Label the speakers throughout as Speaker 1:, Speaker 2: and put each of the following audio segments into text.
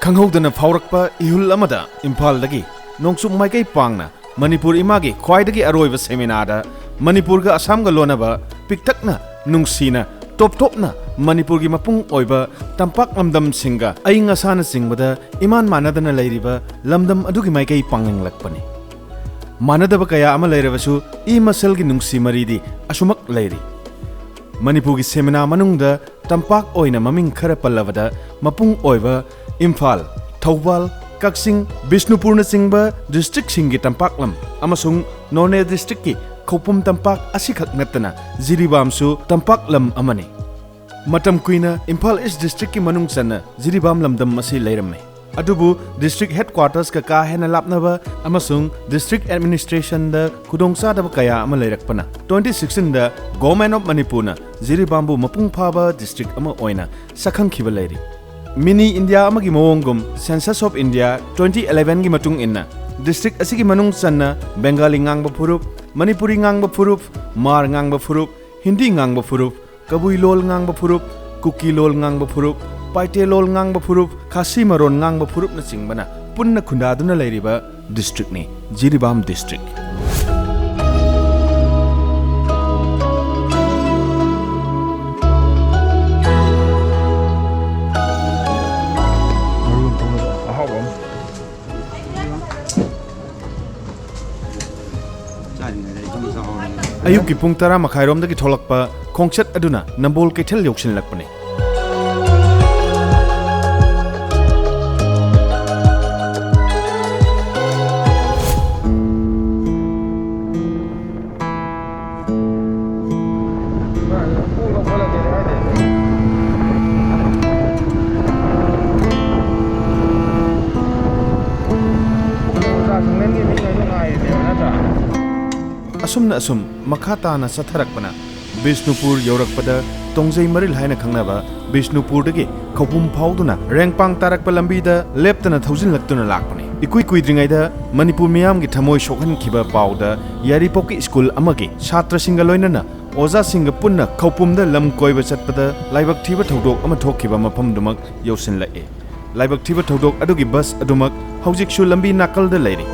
Speaker 1: Khanghodana Faurakpa Ihul Amada, Impal Lagi, Nongsuk Maike Pangna, Manipur Imagi, Kwaidagi Aroiva Seminada, Manipurga Asamga Lonaba, Piktakna, Nungsina, Topna, Manipurgi Mapung Oiba, Tampak Lamdam Singa, Aing Asana Singbada, Iman Manadana Lairiba, Lamdam Adugi Maike Panging Lakpani. Manadaba Kaya Amalairasu, E Maselgi Nungsi Maridi, Asumak Lairi. Manipurgi Semina Manungda, Tampak Oina Maming Karapalavada, Mapung Oiva, Imphal, Thawbal, Kaksing, Bisnupur Singba, District Singi Tampaklam, Amasung, None District Ki, Kopum Tampak Asikak Natana, Jiribam Su, Tampaklam Amani. Matam Kuina, Imphal East District Ki Manung Sana, Jiribam Lamdam Masi Lairame. Adubu, District Headquarters Kaka Hena Lapnava, Amasung, District Administration the Kudongsa Kaya Amalayrakpana. 2016 the Government of Manipuna, Jiribambu Mapung Paba District Ama Oina, Sakang Kibaleri. Mini India Amagi Moongum, Census of India 2011 gi matung inna district asigi manung sanna Bengali ngangba phurup, Manipuri ngangba phurup, Mar ngangba phurup, Hindi ngangba phurup, Kabui lol ngangba phurup, Kuki lol ngangba phurup, Paite lol ngangba phurup, Khasi maron ngangba phurup na singbana punna khundaduna leiriba district ni Jiribam district. Ayuk ki pung tara makhairom da ki tholakpa khongchat aduna nambol kethel yoksin lakpani. Asumna asum makata na satharakpana Bisnupur Yorakpada Tongzai Maril Haina Kangnaba Bisnupur dagi Kopum Pauduna Rangpang Tarakpa Lambida Leptana Thousand Laktuna Lakpani Ikui Kuidringaida Manipur Miam gi Thamoi Shokhan Kiba Pauda Yaripoki School Amagi Chatra Singaloinana Oza Singapurna Kopumda Lam Koiba Chatpada Laibak Thiba Thodok ama Thokkiba Mafam Dumak Yosin Lae Laibak Thiba Thodok adugi bus adumak Haujik Shu Lambi Nakalda Lady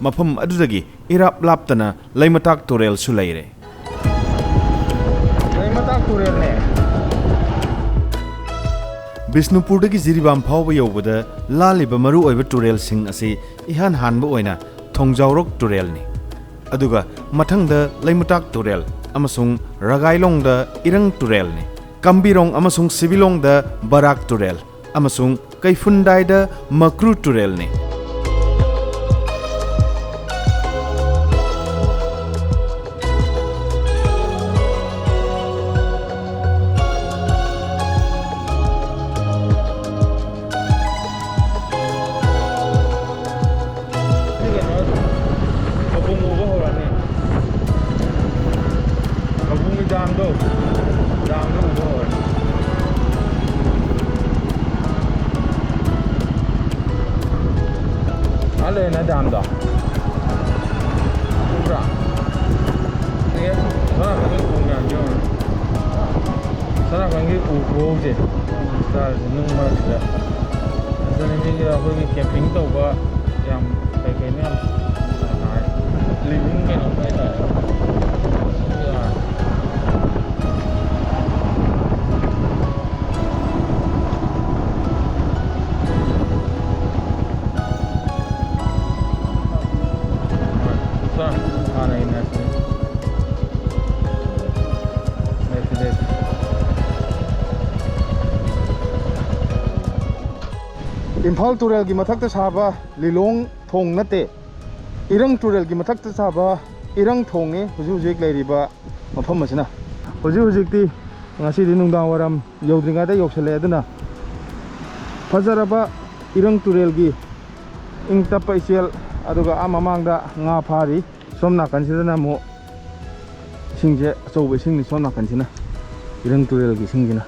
Speaker 1: Mafam adudagi irap laptana Laimatak Turel Sulaire.
Speaker 2: Laimatak Turel ne
Speaker 1: Bisnupur dagi Jiribam Phawba yobada laliba maru oiba Turel sing asi ihan hanba oina Thongjaurok Turel ni. Aduga mathangda Laimatak Turel amasung Ragailong da Irang Turel ni. Kambirong amasung Sibilong da Barak Turel amasung Kaifundai da Makru Turel ni.
Speaker 2: Alle na dam da. Bra. Ye, sana kan ku ngan yo. Sana kan ku go je. Sa nung ma da. Sana ni ga ho ni camping to ba yam kai kai ne. Living ke no kai da.
Speaker 3: Imphal Turel gi mathakta saba Lilong Thong nate Irang Turel gi mathakta saba Irang Thong ni hujik leiriba mafam asina hujik ti ngasi di nungdang waram yodringa da yoksale aduna fajaraba Irang Turel gi ing tapa isial aduga amamang da nga phari somna kansidana mo singje achoube singni somna kansina Irang Turel gi singina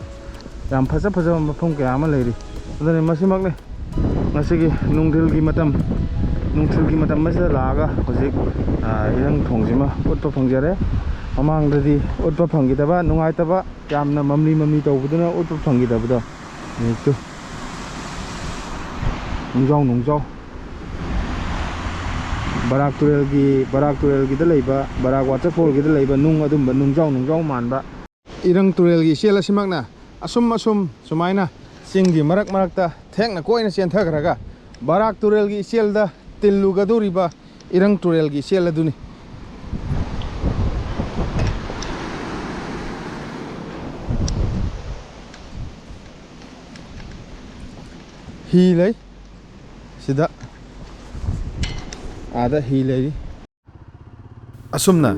Speaker 3: yam phaja mafam kaya ama leiri adune masimakne Masigi nungthilgi matam masida laga hojik irang thongjima utpa phangjare ꯃꯃꯥꯡꯗꯗꯤ ꯎꯠꯄ ꯐꯪꯈꯤꯗꯕ ꯅꯨꯡꯉꯥꯏꯇꯕ ꯌꯥꯝꯅ ꯃꯝꯂꯤ ꯇꯧꯕꯗꯨꯅ ꯎꯠꯄ ꯐꯪꯈꯤꯗꯕꯗꯣ ꯅꯨꯃꯤꯠꯇꯨ ꯅꯨꯡꯖꯥꯎ ꯕꯔꯥꯛ ꯇꯨꯔꯦꯜꯒꯤꯗ ꯂꯩꯕ ꯕꯔꯥꯛ ꯋꯥꯇꯔꯐꯣꯜꯒꯤꯗ ꯂꯩꯕ ꯅꯨꯡ ꯑꯗꯨꯝꯕ ꯅꯨꯡꯖꯥꯎ ꯃꯥꯟꯕ ꯏꯔꯪ ꯇꯨꯔꯦꯜꯒꯤ ꯏꯆꯦꯜ ꯑꯁꯤꯃꯛꯅ ꯑꯁꯨꯝ ꯁꯨꯃꯥꯏꯅ ꯆꯤꯡꯒꯤ ꯃꯔꯛꯇ ꯊꯦꯛꯅ ꯀꯣꯏꯅ ꯆꯦꯟꯊꯈ꯭ꯔꯒ ꯕꯔꯥꯛ ꯇꯨꯔꯦꯜꯒꯤ ꯏꯆꯦꯜꯗ ꯇꯤꯜꯂꯨꯒꯗꯧꯔꯤꯕ ꯏꯔꯪ ꯇꯨꯔꯦꯜꯒꯤ ꯏꯆꯦꯜ ꯑꯗꯨꯅꯤ ꯍꯤ ꯂꯩ ꯁꯤꯗ आधा ही लेरी असुमना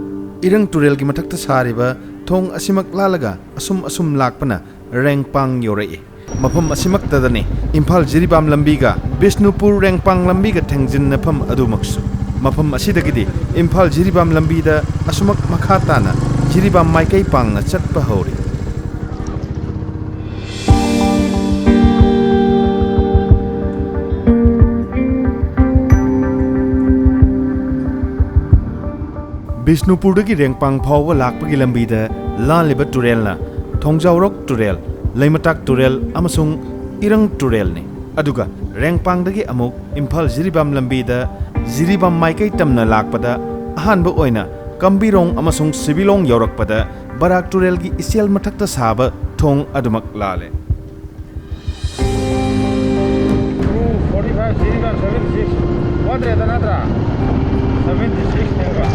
Speaker 3: इरंग तुरेल की मथक सारिबा थोंग असिमक लालगा असुम लाकपना रेंगपांग योरई मफम असिमक तदने इम्फाल जिरीबाम लंबीगा बिष्णुपुर रेंगपांग लंबीगा थेंजिन नफम अदुमक्सु मफम असिदगिदि इम्फाल जिरीबाम लंबीदा असुमक मखाताना जिरीबाम माइकई पांगना चटपा हौरी बिष्णुपुर रेंगपांग फाव लापगी लंबीद लालिब तुरेलना थोंजावरक तुरेल लैमटाक तुरेल अमसुंग इरंग तुरेल ने अदुगा रेंगपांग अमुक इम्फाल जिरीबाम लंबीद जिरीबाम माइकई तमना लाकपदा अहानब ओइना कम्बिरोंग अमसुंग सिबिलोंग यौरकपदा बराक तुरेल की इसेल मथक्ता साब थोंग अदुमक लाले
Speaker 2: 45 जिरीबाम 76 वाद्रे तनात्रा 76 नेगा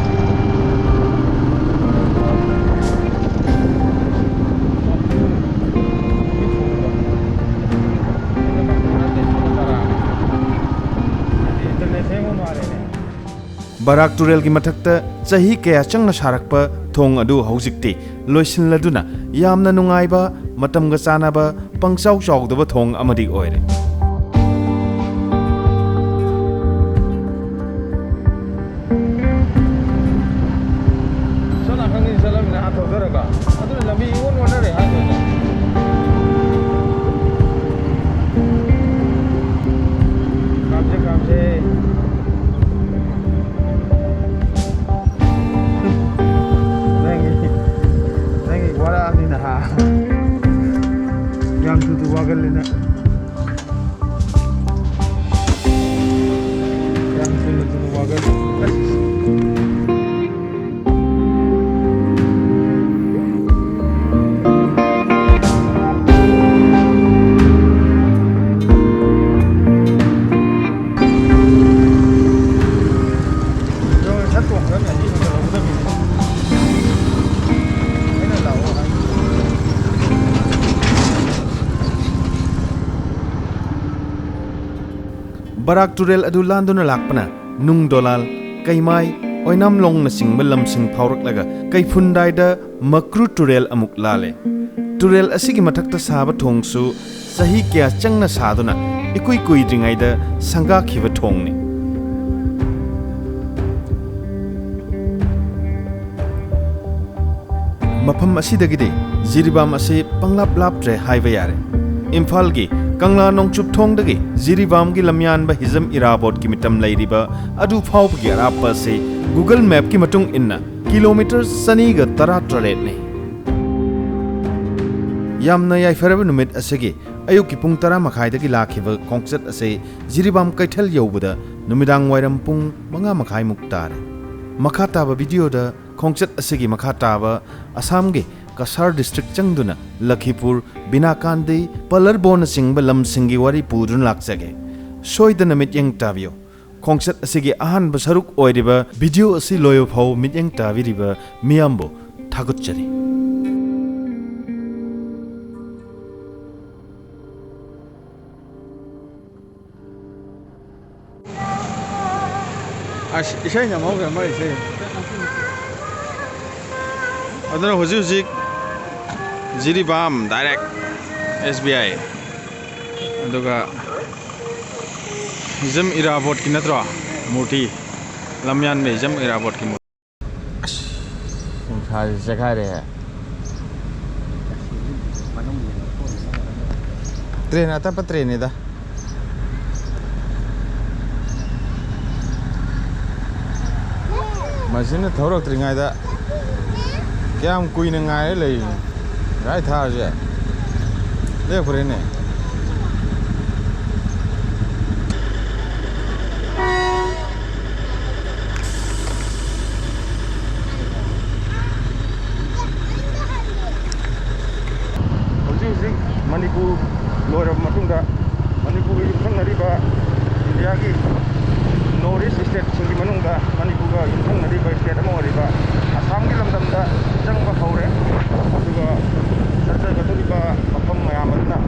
Speaker 1: बराक तुरेल की मथक्ता चही कया चंगना सारकपा थोंग अदु हौजिक्ति लोइसिनलदुना यामना नुंगाइबा मतमगा चानाबा पंगचाउ चाउदबा थोंग अमदि ओइरे
Speaker 2: सना खंगि सलमना हाथो दरगा अदु लंबी ओन वनरे हाथो काम से yang tutu wagal lina yang tutu wagal
Speaker 1: Barak तुरेल अदु लांदुना लाकपना नुंग दोलाल कैमाई ओइनाम लोंग न सिंगबा लमसिंग फावरकलगा कैफुंदाइदा मक्रू तुरेल अमुक लाले तुरेल असिगी मथक्ता साबा थोंगसु सही क्या चंगना सादुना इकुई कुइद्रिंगाइदा संगा खिबा थोंगनि मफम असिदगिदि जिरीबाम असे पंगलाप लापट्रे हाइबा यारे इम्फाल की कंगला नोंगचुप थोंगदगी जिरीबाम की लमयानबा हिजम इराबोट की मिटम लैरिबा अदु फावबगी अरापा से गूगल मैप की मतुंग इन्ना किलोमीटर सनीगा 13 ने यामना याइफरब नुमित असेगी अयुक की पुंग 10 मखाइदगी लाखिबा खोंगचत असे जिरीबाम कैथल यौबदा नुमिदांग वाइरम पुंग 5 मखाइ मुक्तारे मखाताबा वीडियोदा खोंगचत असेगी मखाताबा असम के कसार डिस्ट्रिक्ट चंगदुना लखीपुर बिनाकांदी पलरबोन सिंगबा लम सिंगी वारी पुदुन लाक्सगे सोइदना मित्यंग ताबियो खोंगचत असिगी अहानबा सरुक ओइरिबा वीडियो असि लोयो फाव मित्यंग ताबिरिबा मियामबो थागुच्चरी
Speaker 3: इसे नमोगा मा इसे अदना हुजिक जिरीबाम डायरेक्ट SBI अदुगा हिजम इराबोट की नत्रो मूर्ति लमयान में हिजम इराबोट की मूर्ति खाली जगह रे है ट्रेन आता पर ट्रेन इदा मशीन थोरक त्रिंगाइदा ꯀꯌꯥꯝ ꯀꯨꯏꯅ ꯉꯥꯏꯔ ꯂꯩ ꯒꯥꯔꯤ ꯊꯥꯔꯁꯦ ꯂꯦꯞꯈ꯭ꯔꯦꯅꯦ ꯍꯧꯖꯤꯛ ꯃꯅꯤꯄꯨꯔ ꯂꯣꯏꯔꯕ ꯃꯇꯨꯡꯗ ꯃꯅꯤꯄꯨꯔꯒꯤ ꯌꯨꯝꯊꯪꯅꯔꯤꯕ ꯏꯟꯗꯤꯌꯥꯒꯤ ꯅꯣꯔꯠ ꯏꯁ ꯁ꯭ꯇꯦꯠꯁꯤꯡꯒꯤ ꯃꯅꯨꯡꯗ ꯃꯅꯤꯄꯨꯔꯒ ꯌꯨꯝꯊꯪꯅꯔꯤꯕ ꯁ꯭ꯇꯦꯠ ꯑꯃ ꯑꯣꯏꯔꯤꯕ ꯑꯁꯥꯝꯒꯤ ꯂꯝꯗꯝꯗ ꯆꯪꯕ ꯍꯧꯔꯦ ꯑꯗꯨꯒ ꯆꯠꯆꯒꯗꯧꯔꯤꯕ ꯃꯐꯝ ꯃꯌꯥꯝ ꯑꯗꯨꯅ